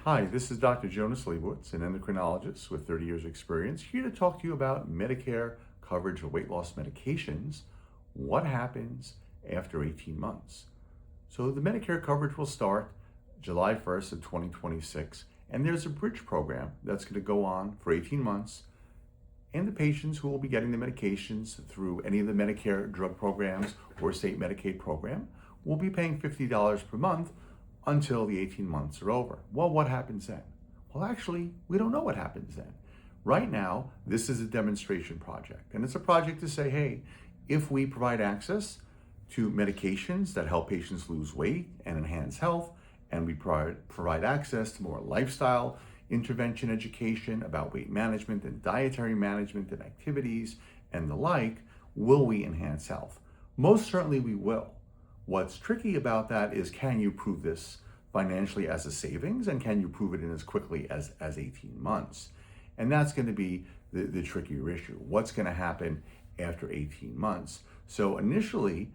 Hi, this is Dr. Jonas Leibowitz, an endocrinologist with 30 years experience, here to talk to you about Medicare coverage of weight loss medications, what happens after 18 months. So the Medicare coverage will start July 1st of 2026, and there's a bridge program that's going to go on for 18 months, and the patients who will be getting the medications through any of the Medicare drug programs or state Medicaid program will be paying $50 per month until the 18 months are over. Well, what happens then? Well, actually, we don't know what happens then. Right now, this is a demonstration project, and it's a project to say, hey, if we provide access to medications that help patients lose weight and enhance health, and we provide access to more lifestyle intervention education about weight management and dietary management and activities and the like, will we enhance health? Most certainly we will. What's tricky about that is, can you prove this financially as a savings, and can you prove it in as quickly as 18 months? And that's going to be the trickier issue. What's going to happen after 18 months? So initially,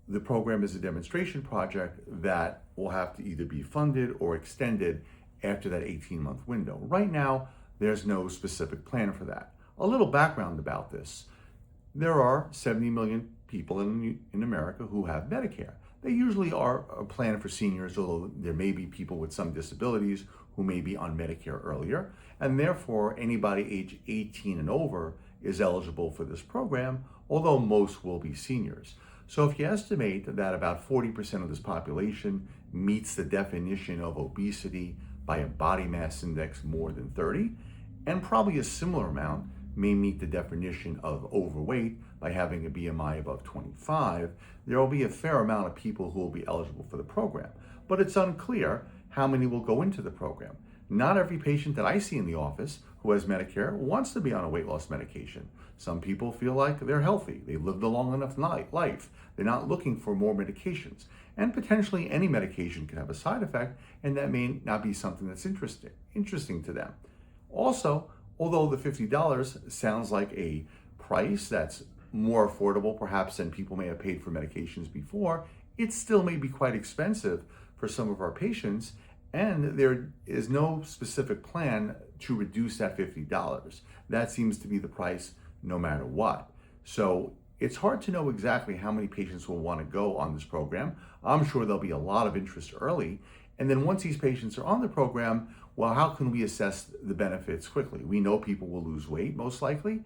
the program is a demonstration project that will have to either be funded or extended after that 18-month window. Right now, there's no specific plan for that. A little background about this. There are 70 million people in America who have Medicare. They usually are a plan for seniors, although there may be people with some disabilities who may be on Medicare earlier, and therefore anybody age 18 and over is eligible for this program, although most will be seniors. So if you estimate that about 40% of this population meets the definition of obesity by a body mass index more than 30, and probably a similar amount may meet the definition of overweight by having a BMI above 25, there will be a fair amount of people who will be eligible for the program. But it's unclear how many will go into the program. Not every patient that I see in the office who has Medicare wants to be on a weight loss medication. Some people feel like they're healthy. They've lived a long enough life. They're not looking for more medications. And potentially any medication can have a side effect, and that may not be something that's interesting to them. Also, although the $50 sounds like a price that's more affordable perhaps than people may have paid for medications before, it still may be quite expensive for some of our patients, and there is no specific plan to reduce that $50. That seems to be the price no matter what. So it's hard to know exactly how many patients will want to go on this program. I'm sure there'll be a lot of interest early. And then once these patients are on the program, well, how can we assess the benefits quickly? We know people will lose weight, most likely.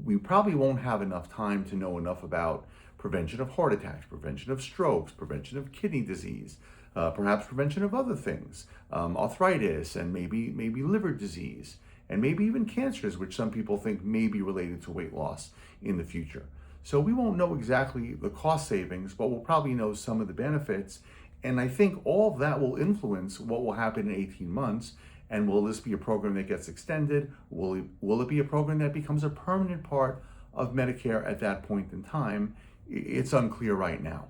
We probably won't have enough time to know enough about prevention of heart attacks, prevention of strokes, prevention of kidney disease, perhaps prevention of other things, arthritis, and maybe liver disease, and maybe even cancers, which some people think may be related to weight loss in the future. So we won't know exactly the cost savings, but we'll probably know some of the benefits. And I think all of that will influence what will happen in 18 months. And will this be a program that gets extended? Will it be a program that becomes a permanent part of Medicare at that point in time? It's unclear right now.